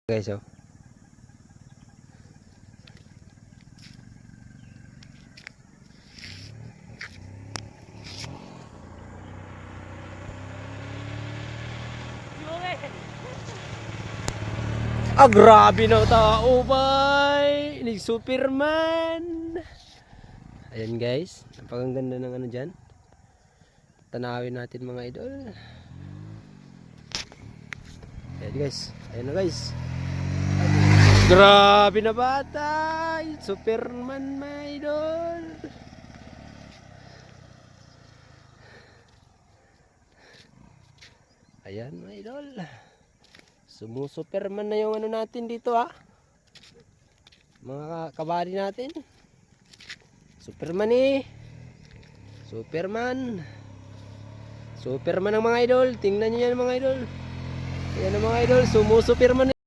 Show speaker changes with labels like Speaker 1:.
Speaker 1: Guys, oh. Grabe na tao, bay. Ni Superman. Ayan guys, napakaganda ng ano dyan. Tanawin natin mga idol. Ayan guys, ayan na guys. Grabe na bata. Superman mga idol. Ayan mga idol. Sumusuperman na yung ano natin dito, ha. Mga kabady natin. Superman eh. Superman. Superman ang mga idol. Tingnan nyo yan mga idol. Ayan ang mga idol. Sumusuperman.